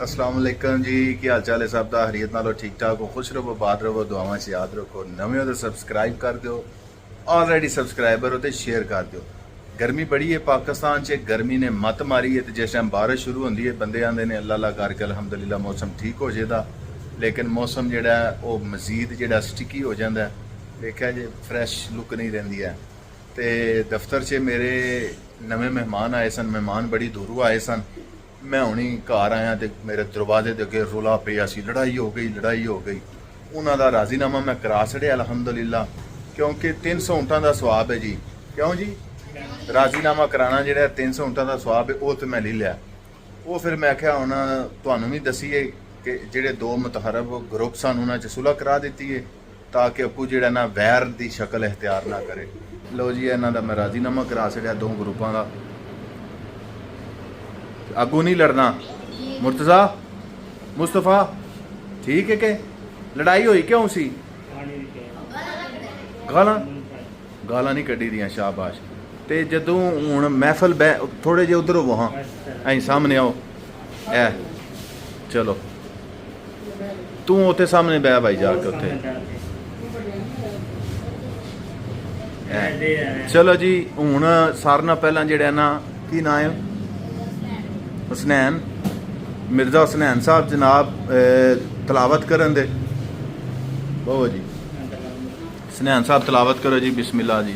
अस्सलाम वालेकुम जी, की हाल चाल है सब का? हरीयत नालो ठीक ठाक हो, खुश रहो, बात रहो, दुआवां से याद रखो। नवे हो तो सबसक्राइब कर दो, ऑलरेडी सबसक्राइबर हो तो शेयर कर दो। गर्मी बड़ी है पाकिस्तान च, गर्मी ने मत मारी है। तो जिस टाइम बारिश शुरू होती है बंदे आते हैं अल्लाह अल्लाह करके अलहमदुलिल्लाह मौसम ठीक हो जाता, लेकिन मौसम जोड़ा वो मजीद जोड़ा स्टिकी हो जाता है। देखा जी फ्रैश लुक नहीं रही है। तो दफ्तर से मेरे नवे मेहमान आए सन, मेहमान बड़ी दूरों आए सन। मैं हुणी घर आया तो मेरे दरवाजे के अगे रोला पिया सी, लड़ाई हो गई, लड़ाई हो गई। उन्हों का राजीनामा मैं करा छड़िया अलहमदुलिल्लाह, क्योंकि 300 ऊँटों का स्वाब है जी। क्यों जी? राजीनामा कराना जो 300 ऊँटों का स्वाब है वो तो मैं ले लिया। वो फिर मैं क्या हूँ तुहानू भी दसीए कि जोड़े दो मुतहरब ग्रुप सन उन्होंने सुलह करा दी है, ताकि अगू जो ना वैर की शक्ल इख्तियार ना करे। लो जी इन्हों का मैं राजीनामा करा छड़िया दो ग्रुपों का। अगू नहीं लड़ना। मुर्तज़ा मुस्तफा ठीक है कि लड़ाई हुई क्यों सी? गालां गालां नहीं कड्डी दियां, शाबाश। तो जदों हुण महफल बह थोड़े जे उधर होवो, हाँ ऐ सामने आओ, ऐ चलो तू उत्थे सामने बह भाई जाके उत्थे। चलो जी हुण सारे नाल पहलां जिहड़ा ना की नाम है हुसनैन मिर्ज़ा हुसनैन साहब जनाब तलावत करन दे। बहुत जी हुसनैन साहब तलावत करो जी, बिस्मिल्लाह जी।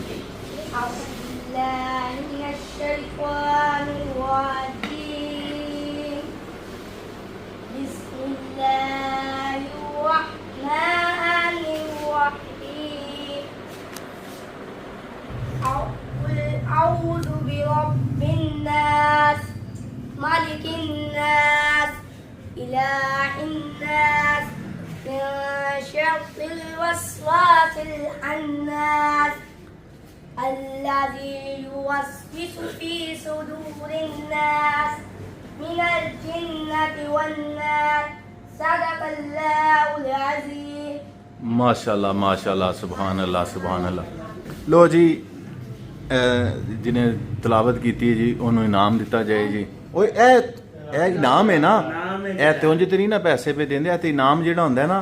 मालिकिन्नास इलाहिन्नास मिन शर्रिल वस्वासिल खन्नास अल्लज़ी युवस्विसु फी सुदूरिन्नास मिनल जिन्नति वन्नास। सदक़ल्लाहुल अज़ीम। माशाल्लाह माशाल्लाह, सुभान अल्लाह सुभान अल्लाह। लो जी जिन्हें तलावत की जी उन्होंने इनाम दिता जाए जी। ओए ए इनाम है ना, ए ते उंज ते नहीं ना पैसे पे देंदे, ते इनाम जेड़ा हुंदा है ना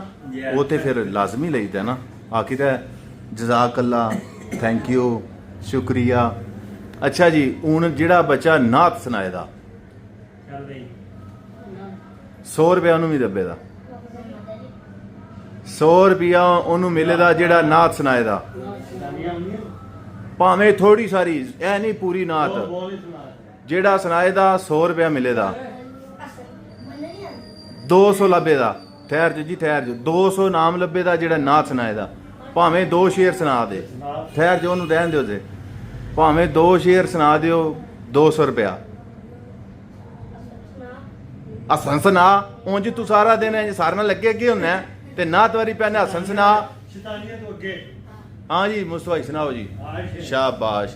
वो ते फिर लाजमी लईदा ना। आखिर जज़ाकल्ला, थैंक यू, शुक्रिया। अच्छा जी हुण जेड़ा बच्चा नात सुनाए दा 100 रुपया उन्होंने भी दब्बे दा, 100 रुपया उन्होंने मिले दा जेड़ा नात सुनाए दा, भावें थोड़ी सारी ऐ नहीं पूरी नात, जेड़ा सुनाए दा 100 रुपया मिले दा। 200 लब्बे दा, ठहर जो जी ठहर जो, 200 नाम लब्बे दा जेड़ा नात सुनाए दा। भावें 2 शेर सुना दे, ठहर जो उन्होंने रहन दो जे, भावें 2 शेर सुना दियो 200 रुपया। हसन सुना उंज तू सारा दिन सारे नाल लगे अगे होना ते नात वारी पैने हसन सुना। हाँ जी मुस्तफा सुनाओ जी, शाबाश।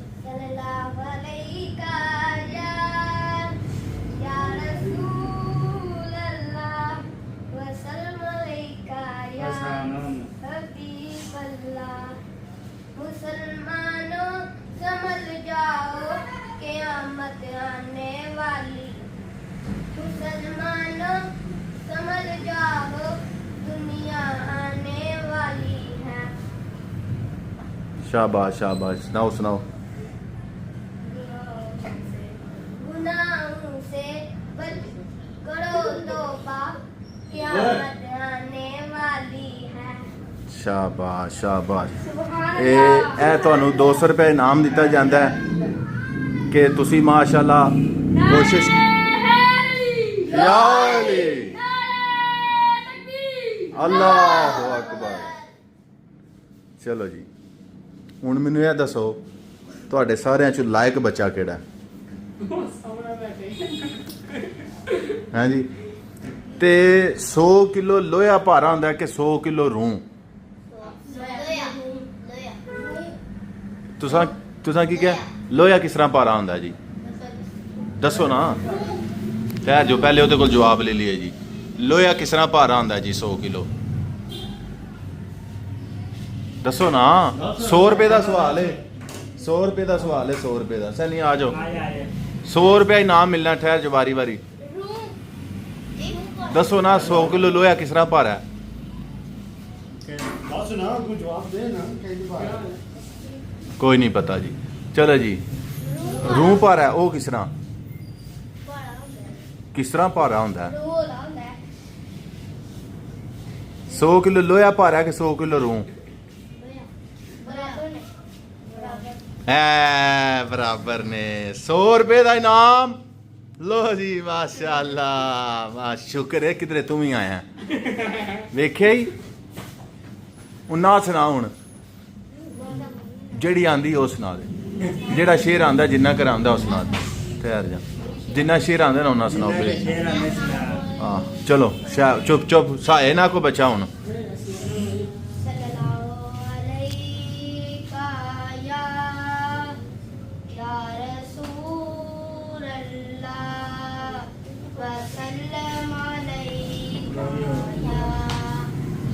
मुसलमानों समझ जाओ क़यामत आने वाली, मुसलमानों समझ जाओ दुनिया आने वाली है। शाबाश शाबाश, सुनाओ सुनाओ। गुनाहों से बच करो तौबा, क़यामत आने वाली है। शाबाश शाबाश। ए तुहानू 200 रुपया इनाम दिता जाता है कि तुसी माशाल्लाह कोशिश। अल्लाह अकबर। चलो जी हुण मैनू यह दसो तुहाडे सारियां चों लायक बच्चा केड़ा है जी? ते 100 किलो लोहा भारा हुंदा कि 100 किलो रूं? तुसां की क्या लोहा किस तरह भारा हुंदा जी? दसो ना, ठहर जो पहले ਉਹਦੇ ਕੋਲ जवाब ले लिए जी। लोहा किस तरह भारा हुंदा जी 100 किलो? दसो ना, 100 रुपए का सवाल है। 100 रुपए का सवाल है, 100 रुपए का। सैनी आ जाओ, आया 100 रुपया इनाम मिलना। ठहर जो बारी बारी रूम दसो ना, 100 किलो लोहा किस तरह भारा है? बस ना कुछ जवाब दे ना कई बार कोई नहीं पता जी। चलो जी, रूह भारा है, वो किस तरह बड़ा होता है, किस तरह भारा होंदा है? रोल होता है 100 किलो लोहा भारा है कि 100 किलो रूह? बराबर नहीं, बराबर है बराबर ने। 100 रुपए का इनाम लो जी, माशाअल्लाह। वाह, शुक्र है किधरे तुम ही आया वेखे ही। उन्ना सुना हुन जेड़ी आंदी ओ सुना दे, जेड़ा शेर आंदा जिन्ना कर आंदा ओ सुना दे। ठहर जा, जिन्ना शेर आंदा ना उन्ना सुनाओ प्लीज। शेरा में सुना हाँ चलो, चुप चुप साए ना को बचा हुन। सल्लल्लाहु अलैका या रसूल अल्लाह वसल्लम अलैका या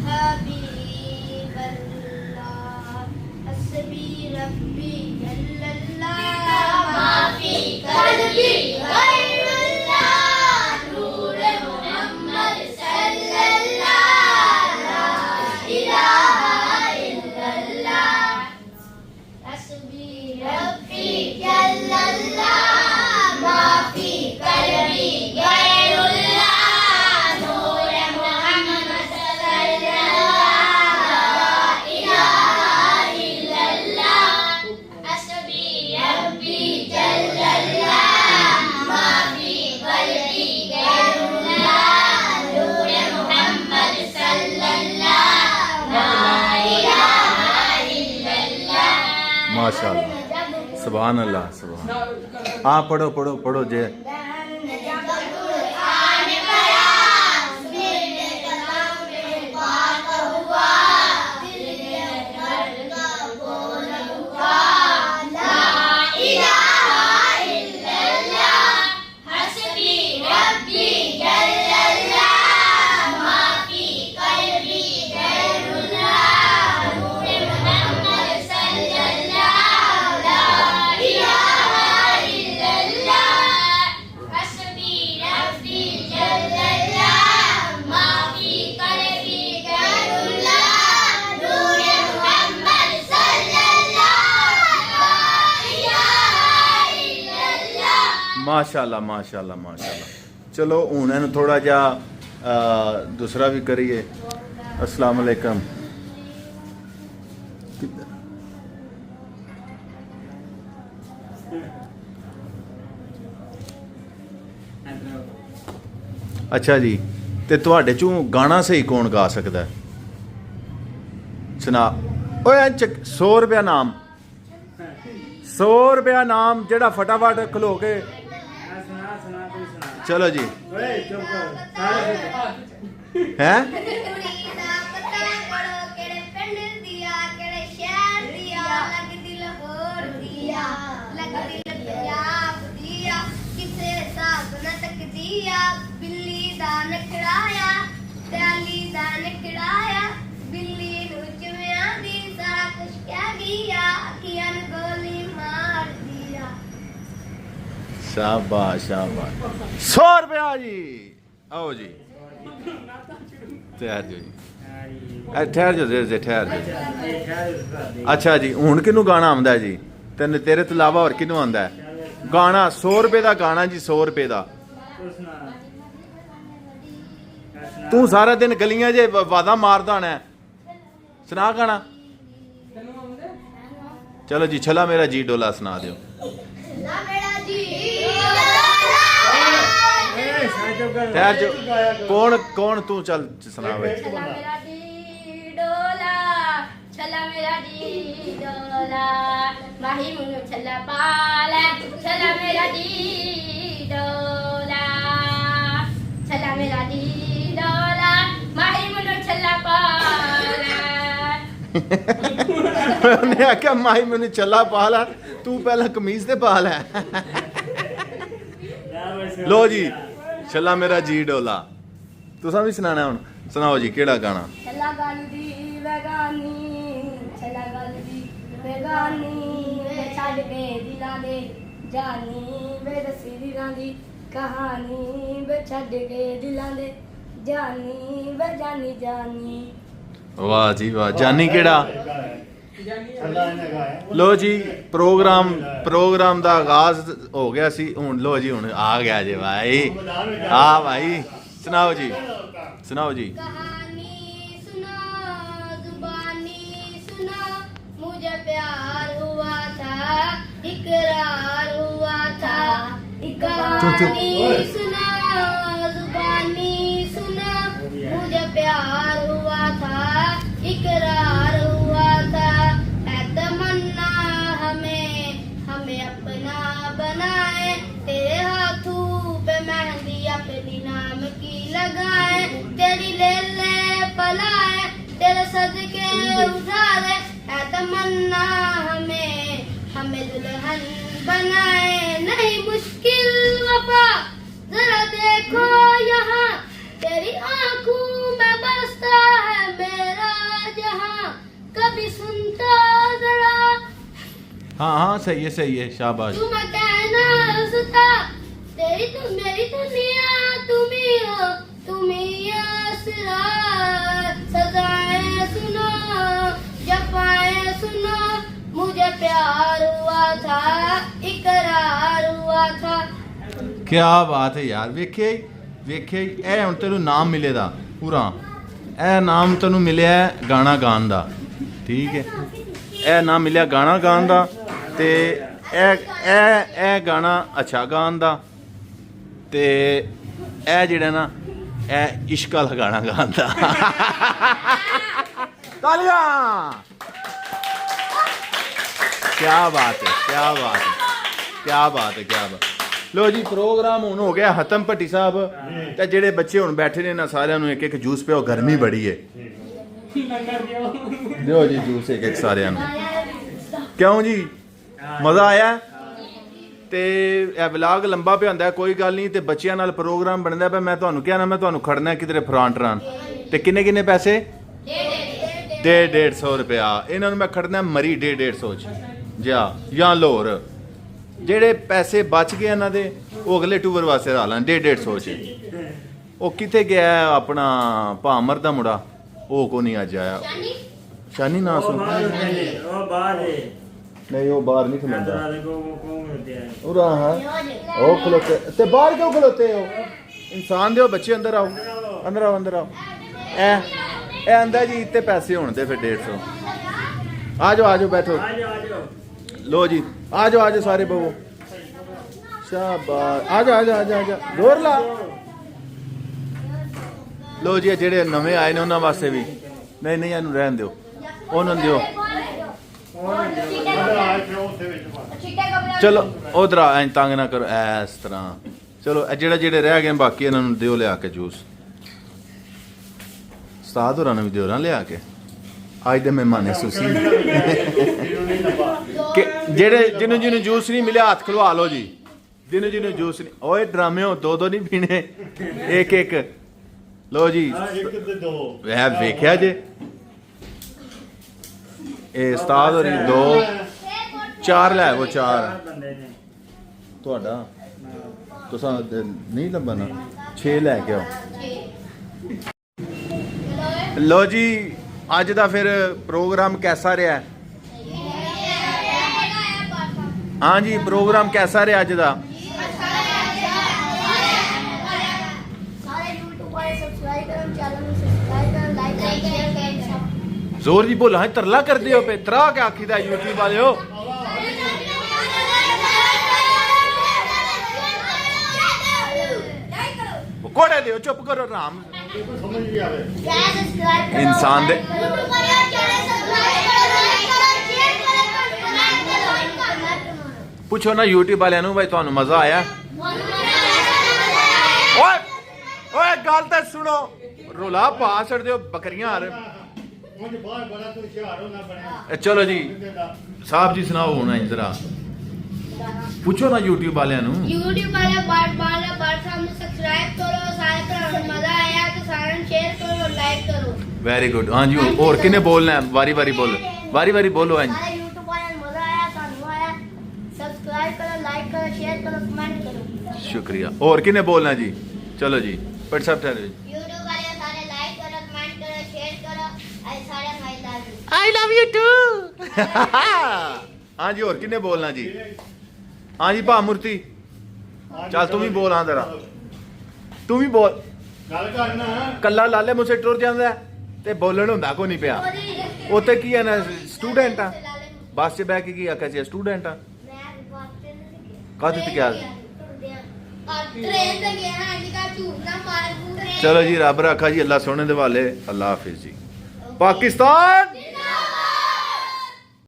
हबीब अल्लाह हस्बी रब्बी जल्लल्लाह माफी कल्बी गैरुल्लाह नूर मोहम्मद सल्लल्लाह ला इलाहा इल्लल्लाह हस्बी रब्बी जल्लल्लाह माफी कल्बी गैरुल्लाह नूर मोहम्मद सल्लल्लाह ला इलाहा इल्लल्लाह हस्बी रब्बी जल्लल्लाह माफी कल्बी गैरुल्लाह नूर मोहम्मद सल्लल्लाह ला इलाहा इल्लल्लाह। माशाअल्लाह, सुभान अल्लाह, सुभान। हाँ पढ़ो पढ़ो पढ़ो जे। कुरान पढ़ा, मेरे कलाम में बात हुआ, दिल में दर्द का बोल हुआ। ला इलाहा इल्लल्लाह, हस्बी रब्बी जल्लल्लाह, माफी कल्बी गैरुल्लाह, नूर मोहम्मद सल्लल्लाह, ला इलाहा इल्लल्लाह, हस्बी रब्बी जल्लल्लाह, माफी कल्बी गैरुल्लाह, नूर मोहम्मद सल्लल्लाह, ला इलाहा इल्लल्लाह। माशाअल्लाह माशाअल्लाह माशाअल्लाह। चलो हुन इहनूं थोड़ा जिहा दूसरा भी करिए। अस्सलाम वालेकुम। अच्छा जी, ते तुहाडे चों गाना सही कौन गा सकदा है? सुना ओए 100 रुपया नाम, 100 रुपया नाम जेड़ा फटाफट खलो के। सुना सुना कोई सुना चलो जी, ओए चुप कर सारे हैं कुड़ी दा पता करो केड़े पिंड दिया केड़े शहर दिया लगदी लाहौर दिया लगदी पंजाब दिया किसे साथ न तक दिया बिल्ली दा नखड़ाया त्याली दा नखड़ाया बिल्ली नु चुमिया दी सारा कुछ क्या गया अखियां नु गोली मार दिया। शाबाश शाबाश। 100 रुपया जी, आओ जी ठहर जो जी, ठहर जो जे ठहर जो। अच्छा जी, हुन किनू गाना आंदा है जी? तेन तेरे तो इलावा और किनू आंदा है गाना? 100 रुपए का गाना जी, 100 रुपए का। तू सारा दिन गलियां जे वादा मारदा होना है, सुना गाना। चलो जी, छला मेरा जी डोला सुना दियो। ना मेरा जी ठहर जो, कौन कौन तू चल सुना भाई। छला मेरा डी डोला छला मेरा डी डोला माही मुनु छला पाला छला मेरा डी डोला छला मेरा डी डोला माही मुनु छला पाला। उन्हें आख्या माही मैनू चला पा ला, तू पहला कमीज ते पा लै। लो जी, छला मेरा जी डोला। तुसा भी सुनाना हुन, सुनाओ जी केड़ा गाना? छला गल दी वेगानी छला गल दी वेगानी ਛੱਡ ਕੇ ਦਿਲਾਂ ਦੇ ਜਾਨੀ ਵੇ ਦੱਸੀ ਦਿਲਾਂ ਦੀ ਕਹਾਣੀ ਵੇ ਛੱਡ ਕੇ ਦਿਲਾਂ ਦੇ ਜਾਨੀ ਵੇ ਜਾਨੀ ਜਾਨੀ। ਵਾਹ ਜੀ ਵਾਹ। ਜਾਨੀ ਕਿਹੜਾ? ਅੱਲਾ ਨੇ ਗਾਇਆ ਲੋ ਜੀ ਪ੍ਰੋਗਰਾਮ ਦਾ ਆਗਾਜ਼ ਹੋ ਗਿਆ ਸੀ। ਹੁਣ ਲੋ ਜੀ ਹੁਣ ਆ ਗਿਆ ਜੀ ਭਾਈ। ਹਾਂ ਭਾਈ ਸੁਣਾਓ ਜੀ, ਸੁਣਾਓ ਜੀ। कहानी सुना जुबानी सुना मुझे प्यार हुआ था इकरार हुआ था। कहानी सुना जुबानी सुना मुझे प्यार हुआ था इकरार हुआ था। है तमन्ना हमें हमें अपना बनाए तेरे हाथों पे मेहंदी अपनी नाम की लगाए तेरी ले ले पलाए तेरे सदके उठाए। है तमन्ना हमें हमें दुल्हन बनाए नहीं मुश्किल वफा जरा देखो यहाँ तेरी आंखों में बसता है मेरा जहाँ कभी सुनता जरा। हाँ हाँ सही है शाबाश। तुम कहना सुता तेरी तुम मेरी दुनिया तुम ही असरार। सजाएं सुनो जफाएं सुनो मुझे प्यार हुआ था इकरार हुआ था। क्या बात है यार। ਵੇਖਿਆ ਇਹ ਹੁਣ ਤੈਨੂੰ ਨਾਮ ਮਿਲੇਗਾ ਪੂਰਾ। ਇਹ ਨਾਮ ਤੈਨੂੰ ਮਿਲਿਆ ਗਾਣਾ ਗਾਣ ਦਾ, ਠੀਕ ਹੈ। ਇਹ ਨਾਮ ਮਿਲਿਆ ਗਾਣਾ ਗਾਣ ਦਾ ਤੇ ਇਹ ਗਾਣਾ ਅੱਛਾ ਗਾਣ ਦਾ ਤੇ ਇਹ ਜਿਹੜਾ ਨਾ ਇਹ ਇਸ਼ਕ ਵਾਲਾ ਗਾਣਾ ਗਾਣ ਦਾ। ਤਾਲੀਆਂ। क्या बात है, क्या बात है, क्या बात है, क्या बात। लो जी प्रोग्राम ਹੁਣ ਹੋ ਗਿਆ ਖਤਮ। ਭੱਟੀ ਸਾਹਿਬ ਤੇ ਜਿਹੜੇ ਬੱਚੇ ਹੁਣ ਬੈਠੇ ਨੇ ਨਾ ਸਾਰਿਆਂ ਨੂੰ ਇੱਕ ਇੱਕ ਜੂਸ ਪਿਓ, ਗਰਮੀ ਬੜੀ ਹੈ। ਦਿਓ ਜੀ ਜੂਸ ਇੱਕ ਇੱਕ ਸਾਰਿਆਂ ਨੂੰ। ਕਿਉਂ ਜੀ ਮਜ਼ਾ ਆਇਆ? ਤੇ ਇਹ ਵਲੌਗ ਲੰਬਾ ਪਿਆ ਹੁੰਦਾ ਕੋਈ ਗੱਲ ਨਹੀਂ। ਤੇ ਬੱਚਿਆਂ ਨਾਲ ਪ੍ਰੋਗਰਾਮ ਬਣਦਾ ਪਿਆ। ਮੈਂ ਤੁਹਾਨੂੰ ਕਿਹਾ ਨਾ ਮੈਂ ਤੁਹਾਨੂੰ ਖੜਨਾ ਕਿਧਰੇ ਫਰਾਂਟਰਾਂ ਤੇ ਕਿੰਨੇ ਪੈਸੇ? 150 ਰੁਪਇਆ। ਇਹਨਾਂ ਨੂੰ ਮੈਂ ਖੜਨਾ ਮਰੀ 150 ਚ ਜਾਂ ਲਾਹੌਰ। ਜਿਹੜੇ ਪੈਸੇ ਬਚ ਗਏ ਇਹਨਾਂ ਦੇ ਉਹ ਅਗਲੇ ਟੂਰ ਵਾਸਤੇ ਲਾ ਲਾਂ 150 ਚ। ਉਹ ਕਿੱਥੇ ਗਿਆ ਆਪਣਾ ਭਾਮਰ ਦਾ ਮੁੰਡਾ? ਉਹ ਕੋ ਨਹੀਂ ਅੱਜ ਆਇਆ। ਸ਼ਾਨੀ ਨਾ ਸੁਣ ਉਹ ਬਾਹਰ ਹੈ ਨਹੀਂ, ਉਹ ਬਾਹਰ ਨਹੀਂ ਖਲੋਂਦਾ। ਅੰਦਰ ਦੇਖੋ ਉਹ ਕੌਣ ਹੁੰਦੇ ਆ ਉਹ ਰਹਾ ਹਾਂ ਉਹ ਖਲੋਤੇ ਤੇ ਬਾਹਰ ਕਿਉਂ ਖਲੋਤੇ ਹੋ? ਇਨਸਾਨ ਦੇ ਬੱਚੇ ਅੰਦਰ ਆਓ, ਅੰਦਰ ਆਓ, ਅੰਦਰ ਆਓ। ਇਹ ਆਂਦਾ ਜੀ ਇੱਥੇ ਪੈਸੇ ਹੋਣ ਦੇ ਫਿਰ 150। ਆ ਜਾਓ ਬੈਠੋ। ਆ ਜਾਓ लो जी आ जाओ सारे बवो। शाबाश आ जा जोर ला। लो जी जेडे नवे आए ने उन्हां वास्ते भी नहीं ਇਹਨੂੰ ਰਹਿਣ ਦਿਓ, ਉਹਨਾਂ ਦਿਓ। ਚਲੋ ਉਧਰ ਆ, ਐਂ ਤੰਗ ਨਾ ਕਰੋ ਇਸ ਤਰ੍ਹਾਂ। ਚਲੋ ਜਿਹੜੇ ਰਹਿ ਗਏ ਬਾਕੀ ਇਹਨਾਂ ਨੂੰ ਦਿਓ ਲਿਆ ਕੇ ਜੂਸ। ਉਸਤਾਦ ਹੋਰਾਂ ਨੂੰ ਵੀ ਦਿਓ ਨਾ ਲਿਆ ਕੇ। ਅੱਜ ਦੇ ਮਹਿਮਾਨ ਸੁਸੀ ਕਿ ਜਿਹੜੇ ਜਿਹਨੂੰ ਜੂਸ ਨਹੀਂ ਮਿਲਿਆ ਹੱਥ ਖਲਵਾ ਲਓ ਜੀ। ਜਿਹਨੂੰ ਜੂਸ ਨਹੀਂ। ਓਏ ਡਰਾਮੇ ਹੋ ਦੋ ਨਹੀਂ ਪੀਣੇ, ਇੱਕ ਲਓ ਜੀ। ਇੱਕ ਤੇ ਦੋ ਵੈ ਵੇਖਿਆ ਜੇ ਇਹ ਉਸਤਾਦ ਹੋਰੀ 2 4 ਲੈ ਉਹ 4 ਬੰਦੇ ਨੇ ਤੁਹਾਡਾ ਤੁਸੀਂ ਨਹੀਂ ਲੱਭਣਾ 6 ਲੈ ਕੇ ਆਓ। ਲਓ ਜੀ ਅੱਜ ਦਾ ਫਿਰ ਪ੍ਰੋਗਰਾਮ ਕੈਸਾ ਰਿਹਾ? हाँ जी प्रोग्राम कैसा रहा अज का? जोर जी बोला तरला कर दियो पे तरा के आखी दा यूट्यूब वाले हो। कोड़े दियो चुप करो राम। इंसान दे पूछो ना यूट्यूब वाले भाई तुहानू मजा आया? ओए ओए गल तो सुनो रोला पा छड़ दियो बकरियां आ रहे। चलो जी साहब जी सुनाओ हुण जरा पूछो ना यूट्यूब वाले सब्सक्राइब करो सारे भरावां नूं मजा आया तो सारे शेयर करो लाइक करो। Very good. हाँ जी और किन्ने बोलना है? बारी बारी बोलो, बारी बारी बोलो। सब्सक्राइब करो, लाइक करो, शेयर करो, कमेंट करो। शुक्रिया। और किने बोलना जी? चलो जी पर सब ठहरे YouTube वाले सारे लाइक करो, कमेंट करो, शेयर करो, ऐ सारे भाई love you. I love you too. हाँ जी और किने बोलना जी? हाँ जी भा मूर्ति चल तू भी बोल। हाँ जरा तू भी बोल। ਗੱਲ ਕਰਨਾ ਕੱਲਾ ਲਾਲੇ ਮੁਸੇ ਟੁਰ ਜਾਂਦਾ ਤੇ ਬੋਲਣ ਹੁੰਦਾ ਕੋ ਨਹੀਂ ਪਿਆ। ਉੱਥੇ ਕੀ ਹੈ ਨਾ ਸਟੂਡੈਂਟ ਆ ਬੱਸ 'ਚ ਬਹਿ ਕੇ ਕੀ ਆਖਿਆ ਸੀ ਸਟੂਡੈਂਟ ਆ ਮੈਂ ਵਾਸਤੇ ਨਹੀਂ ਕਾਹਦੇ ਤੇ ਗਿਆ? ट्रेन से गया है जी का झूठ ना मार। चलो जी रब रखा जी अल्लाह सोने दे वाले अल्लाह हाफिज जी। पाकिस्तान